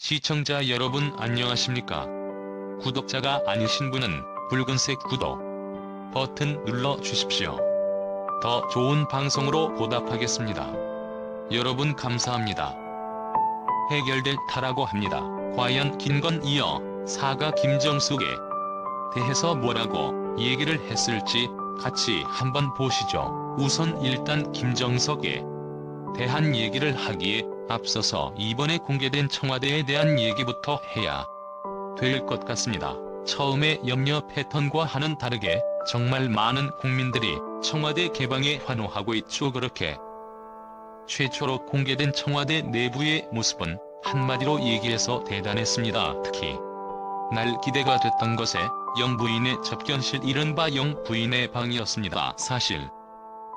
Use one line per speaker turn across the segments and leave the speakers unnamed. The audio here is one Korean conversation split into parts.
시청자 여러분 안녕하십니까? 구독자가 아니신 분은 붉은색 구독 버튼 눌러 주십시오. 더 좋은 방송으로 보답하겠습니다. 여러분 감사합니다. 해결될 타라고 합니다. 과연 김건 이어 사가 김정숙에 대해서 뭐라고 얘기를 했을지 같이 한번 보시죠. 우선 일단 김정석에 대한 얘기를 하기에 앞서서 이번에 공개된 청와대에 대한 얘기부터 해야 될 것 같습니다. 처음에 염려 패턴과는 다르게 정말 많은 국민들이 청와대 개방에 환호하고 있죠. 그렇게 최초로 공개된 청와대 내부의 모습은 한마디로 얘기해서 대단했습니다. 특히 날 기대가 됐던 것에 영부인의 접견실 이른바 영부인의 방이었습니다. 사실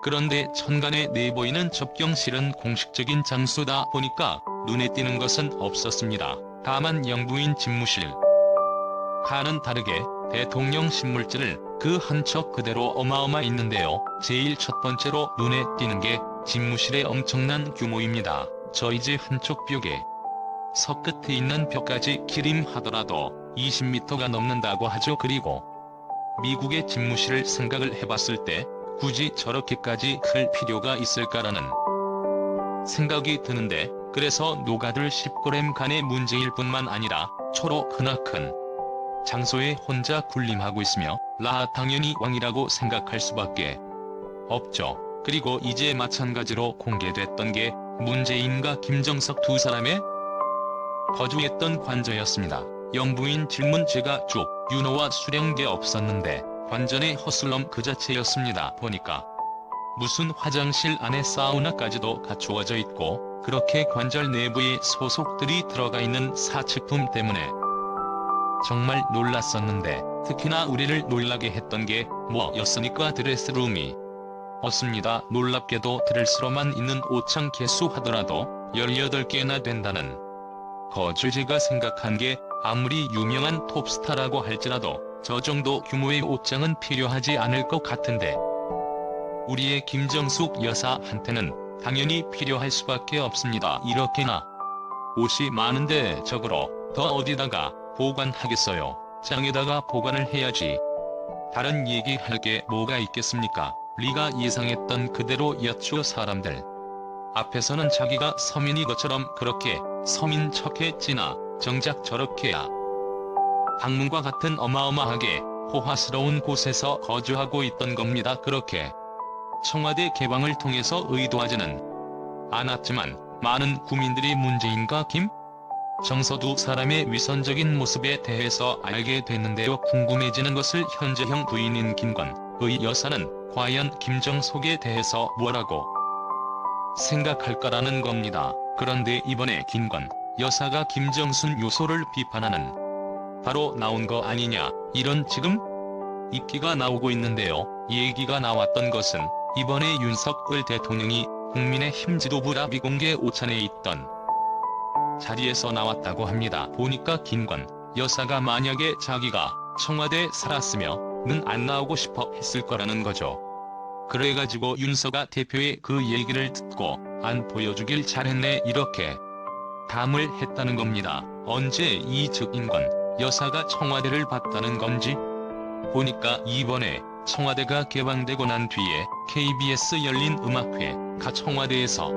그런데 천간에 내보이는 접견실은 공식적인 장소다 보니까 눈에 띄는 것은 없었습니다. 다만 영부인 집무실 과는 다르게 대통령 신물지를 그 한 척 그대로 어마어마했는데요. 제일 첫 번째로 눈에 띄는 게 집무실의 엄청난 규모입니다. 저희 집 한쪽 벽에 석 끝에 있는 벽까지 기림하더라도 20m가 넘는다고 하죠. 그리고 미국의 집무실을 생각을 해봤을 때 굳이 저렇게까지 클 필요가 있을까라는 생각이 드는데, 그래서 노가들 10g 간의 문제일 뿐만 아니라 초로 크나큰 장소에 혼자 군림하고 있으며 당연히 왕이라고 생각할 수밖에 없죠. 그리고 이제 마찬가지로 공개됐던 게 문재인과 김정석 두 사람의 거주했던 관저였습니다. 영부인 질문 제가 쭉 윤호와 수령계 없었는데 관전의 허슬럼 그 자체였습니다. 보니까 무슨 화장실 안에 사우나까지도 갖추어져 있고 그렇게 관절 내부에 소속들이 들어가 있는 사측품 때문에 정말 놀랐었는데, 특히나 우리를 놀라게 했던 게 뭐였습니까? 드레스룸이 없습니다. 놀랍게도 드레스로만 있는 옷장 개수 하더라도 18개나 된다는 거죠. 제가 생각한 게 아무리 유명한 톱스타라고 할지라도 저 정도 규모의 옷장은 필요하지 않을 것 같은데 우리의 김정숙 여사한테는 당연히 필요할 수밖에 없습니다. 이렇게나 옷이 많은데 저거로 더 어디다가 보관하겠어요. 장에다가 보관을 해야지. 다른 얘기할 게 뭐가 있겠습니까? 리가 예상했던 그대로였죠. 사람들 앞에서는 자기가 서민이 것처럼 그렇게 서민 척했지나 정작 저렇게야 방문과 같은 어마어마하게 호화스러운 곳에서 거주하고 있던 겁니다. 그렇게 청와대 개방을 통해서 의도하지는 않았지만 많은 국민들이 문재인과 김정석 두 사람의 위선적인 모습에 대해서 알게 됐는데요. 궁금해지는 것을 현재형 부인인 김건의 여사는 과연 김정석에 대해서 뭐라고 생각할까라는 겁니다. 그런데 이번에 김건 여사가 김정순 요소를 비판하는 바로 나온 거 아니냐, 이런 지금 입기가 나오고 있는데요. 얘기가 나왔던 것은 이번에 윤석열 대통령이 국민의힘 지도부라 비공개 오찬에 있던 자리에서 나왔다고 합니다. 보니까 김건 여사가 만약에 자기가 청와대에 살았으면 안 나오고 싶어 했을 거라는 거죠. 그래가지고 윤석열 대표의 그 얘기를 듣고 안 보여주길 잘했네 이렇게 담을 했다는 겁니다. 언제 이 김건 여사가 청와대를 봤다는 건지 보니까 이번에 청와대가 개방되고 난 뒤에 KBS 열린 음악회가 청와대에서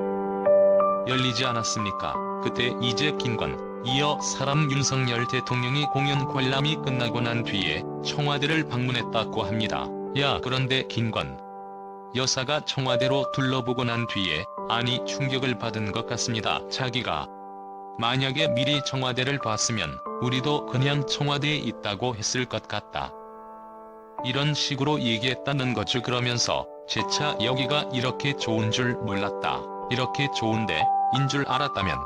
열리지 않았습니까? 그때 이제 김건 이어 사람 윤석열 대통령이 공연 관람이 끝나고 난 뒤에 청와대를 방문했다고 합니다. 그런데 김건 여사가 청와대로 둘러보고 난 뒤에 아니 충격을 받은 것 같습니다. 자기가 만약에 미리 청와대를 봤으면 우리도 그냥 청와대에 있다고 했을 것 같다, 이런 식으로 얘기했다는 거죠. 그러면서 재차 여기가 이렇게 좋은 줄 몰랐다, 이렇게 좋은데 인 줄 알았다면,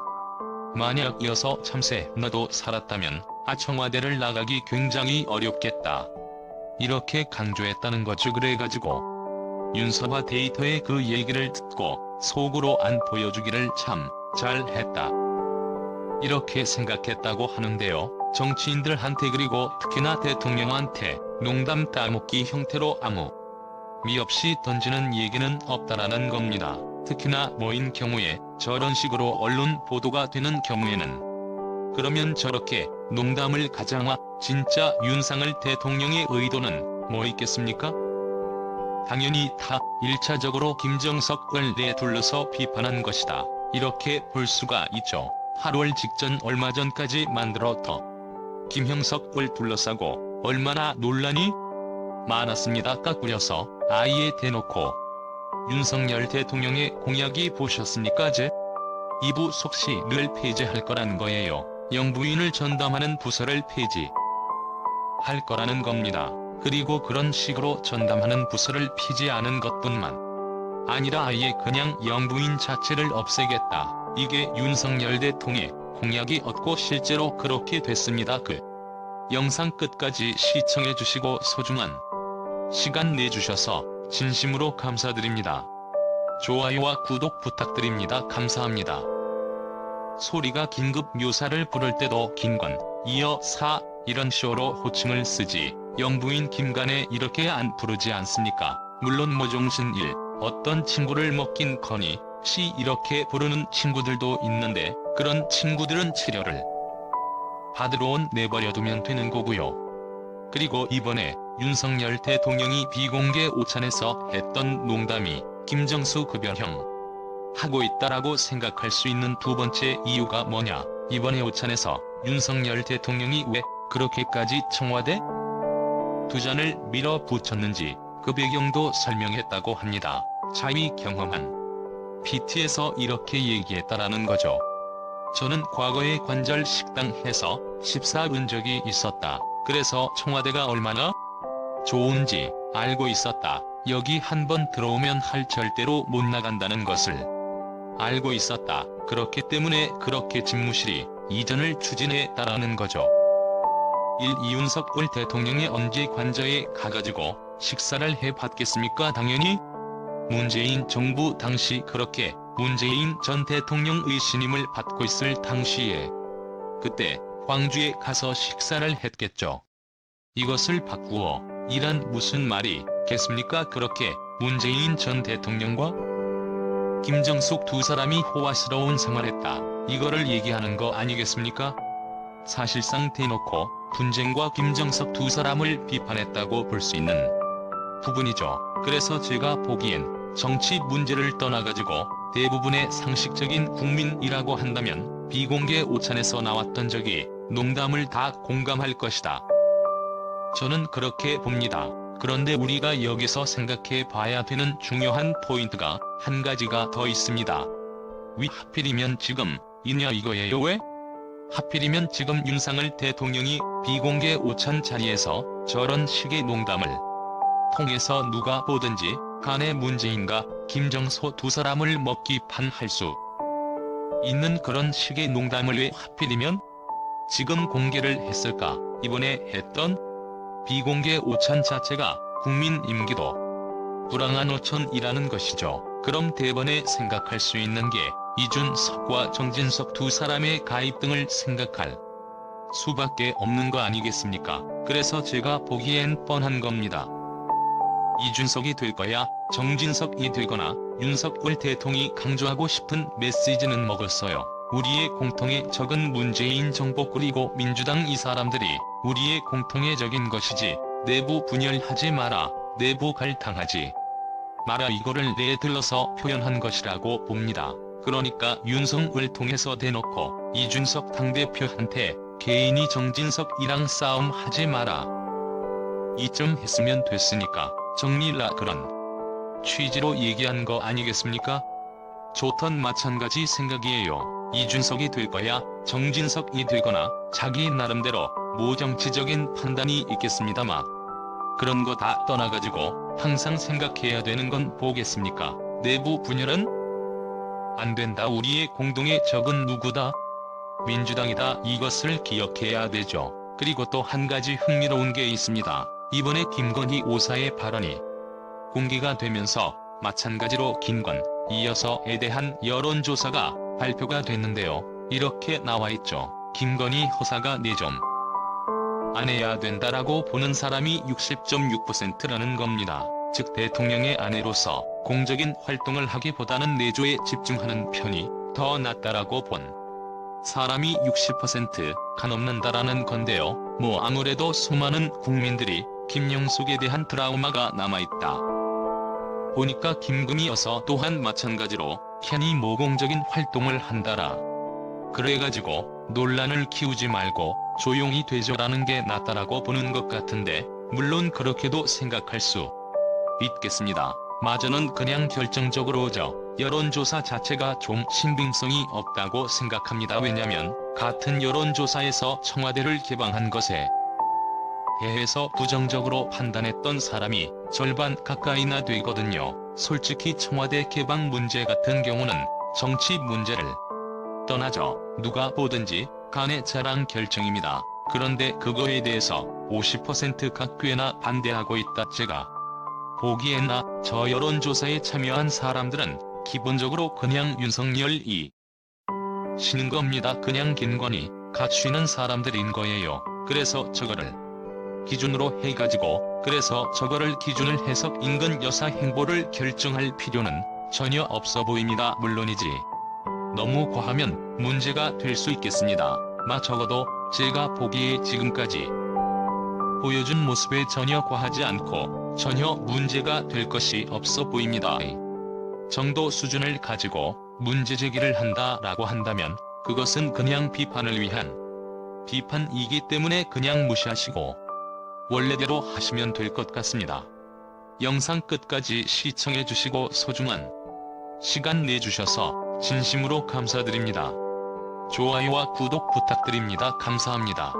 만약 여서 참새 너도 살았다면 청와대를 나가기 굉장히 어렵겠다, 이렇게 강조했다는 거죠. 그래가지고 윤석열 데이터의 그 얘기를 듣고 속으로 안 보여주기를 참 잘했다, 이렇게 생각했다고 하는데요. 정치인들한테 그리고 특히나 대통령한테 농담 따먹기 형태로 아무 미 없이 던지는 얘기는 없다라는 겁니다. 특히나 모인 경우에 저런 식으로 언론 보도가 되는 경우에는 그러면 저렇게 농담을 가장하 진짜 윤석열 대통령의 의도는 뭐 있겠습니까? 당연히 다 1차적으로 김정석을 내둘러서 비판한 것이다. 이렇게 볼 수가 있죠. 8월 직전 얼마 전까지 만들었던 김형석을 둘러싸고 얼마나 논란이 많았습니다. 깎으려서 아예 대놓고 윤석열 대통령의 공약이 보셨습니까? 제 2부 속시를 폐지할 거라는 거예요. 영부인을 전담하는 부서를 폐지할 거라는 겁니다. 그리고 그런 식으로 전담하는 부서를 폐지하는 것뿐만 아니라 아예 그냥 영부인 자체를 없애겠다. 이게 윤석열 대통령의 공약이었고 실제로 그렇게 됐습니다. 그 영상 끝까지 시청해주시고 소중한 시간 내주셔서 진심으로 감사드립니다. 좋아요와 구독 부탁드립니다. 감사합니다. 소리가 긴급 묘사를 부를 때도 김관, 이어 사 이런 쇼로 호칭을 쓰지 영부인 김관에 이렇게 안 부르지 않습니까? 물론 모종신 일 어떤 친구를 먹긴 거니 시 이렇게 부르는 친구들도 있는데 그런 친구들은 치료를 받으러 온 내버려두면 되는 거고요. 그리고 이번에 윤석열 대통령이 비공개 오찬에서 했던 농담이 김정수 급여형 하고 있다라고 생각할 수 있는 두 번째 이유가 뭐냐? 이번에 오찬에서 윤석열 대통령이 왜 그렇게까지 청와대 두 잔을 밀어붙였는지 그 배경도 설명했다고 합니다. 자기 경험한 PT에서 이렇게 얘기했다라는 거죠. 저는 과거에 관절 식당에서 식사한 적이 있었다. 그래서 청와대가 얼마나 좋은지 알고 있었다. 여기 한번 들어오면 할 절대로 못 나간다는 것을 알고 있었다. 그렇기 때문에 그렇게 집무실이 이전을 추진했다라는 거죠. 이윤석열 대통령이 언제 관저에 가가지고 식사를 해봤겠습니까? 당연히 문재인 정부 당시 그렇게 문재인 전 대통령의 신임을 받고 있을 당시에 그때 광주에 가서 식사를 했겠죠. 이것을 바꾸어 이란 무슨 말이겠습니까? 그렇게 문재인 전 대통령과 김정숙 두 사람이 호화스러운 생활했다. 이거를 얘기하는 거 아니겠습니까? 사실상 대놓고 분쟁과 김정석 두 사람을 비판했다고 볼 수 있는 부분이죠. 그래서 제가 보기엔 정치 문제를 떠나가지고 대부분의 상식적인 국민이라고 한다면 비공개 오찬에서 나왔던 적이 농담을 다 공감할 것이다. 저는 그렇게 봅니다. 그런데 우리가 여기서 생각해 봐야 되는 중요한 포인트가 한 가지가 더 있습니다. 왜 하필이면 지금 이냐 이거예요. 왜? 하필이면 지금 윤석열 대통령이 비공개 오찬 자리에서 저런 식의 농담을 통해서 누가 보든지 간에 문재인과 김정수 두 사람을 먹기 판할 수 있는 그런 식의 농담을 왜 하필이면 지금 공개를 했을까? 이번에 했던 비공개 오찬 자체가 국민 임기도 불황한 오찬이라는 것이죠. 그럼 대번에 생각할 수 있는 게 이준석과 정진석 두 사람의 가입 등을 생각할 수밖에 없는 거 아니겠습니까? 그래서 제가 보기엔 뻔한 겁니다. 이준석이 될 거야 정진석이 되거나 윤석열 대통령이 강조하고 싶은 메시지는 먹었어요. 우리의 공통의 적은 문재인 정부 그리고 민주당 이 사람들이 우리의 공통의 적인 것이지 내부 분열하지 마라, 내부 갈등하지 마라 이거를 내들러서 표현한 것이라고 봅니다. 그러니까 윤석을 통해서 대놓고 이준석 당대표한테 개인이 정진석이랑 싸움하지 마라. 이쯤 했으면 됐으니까 정리라 그런 취지로 얘기한 거 아니겠습니까? 좋던 마찬가지 생각이에요. 이준석이 될 거야 정진석이 되거나 자기 나름대로 뭐 정치적인 판단이 있겠습니다만 그런 거 다 떠나가지고 항상 생각해야 되는 건 뭐겠습니까? 내부 분열은 안 된다. 우리의 공동의 적은 누구다? 민주당이다. 이것을 기억해야 되죠. 그리고 또 한 가지 흥미로운 게 있습니다. 이번에 김건희 오사의 발언이 공개가 되면서 마찬가지로 김건, 이어서에 대한 여론조사가 발표가 됐는데요. 이렇게 나와있죠. 김건희 허사가 4점 안 해야 된다라고 보는 사람이 60.6%라는 겁니다. 즉 대통령의 아내로서 공적인 활동을 하기보다는 내조에 집중하는 편이 더 낫다라고 본 사람이 60% 가넘는다라는 건데요. 뭐 아무래도 수많은 국민들이 김영숙에 대한 트라우마가 남아있다 보니까 김금희 여사 또한 마찬가지로 괜히 모공적인 활동을 한다라 그래가지고 논란을 키우지 말고 조용히 되죠라는 게 낫다라고 보는 것 같은데, 물론 그렇게도 생각할 수 있겠습니다. 마저는 그냥 결정적으로 여론조사 자체가 좀 신빙성이 없다고 생각합니다. 왜냐면 같은 여론조사에서 청와대를 개방한 것에 대해서 부정적으로 판단했던 사람이 절반 가까이나 되거든요. 솔직히 청와대 개방 문제 같은 경우는 정치 문제를 떠나죠. 누가 보든지 간의 자랑 결정입니다. 그런데 그거에 대해서 50%가 꽤나 반대하고 있다. 제가 보기에나 저 여론조사에 참여한 사람들은 기본적으로 그냥 윤석열이 쉬는 겁니다. 그냥 김건희 갖쉬는 사람들인 거예요. 그래서 저거를 기준으로 해가지고 저거를 기준을 해서 인근 여사 행보를 결정할 필요는 전혀 없어 보입니다. 물론이지 너무 과하면 문제가 될 수 있겠습니다. 적어도 제가 보기에 지금까지 보여준 모습에 전혀 과하지 않고 전혀 문제가 될 것이 없어 보입니다. 정도 수준을 가지고 문제 제기를 한다라고 한다면 그것은 그냥 비판을 위한 비판이기 때문에 그냥 무시하시고 원래대로 하시면 될 것 같습니다. 영상 끝까지 시청해주시고 소중한 시간 내주셔서 진심으로 감사드립니다. 좋아요와 구독 부탁드립니다. 감사합니다.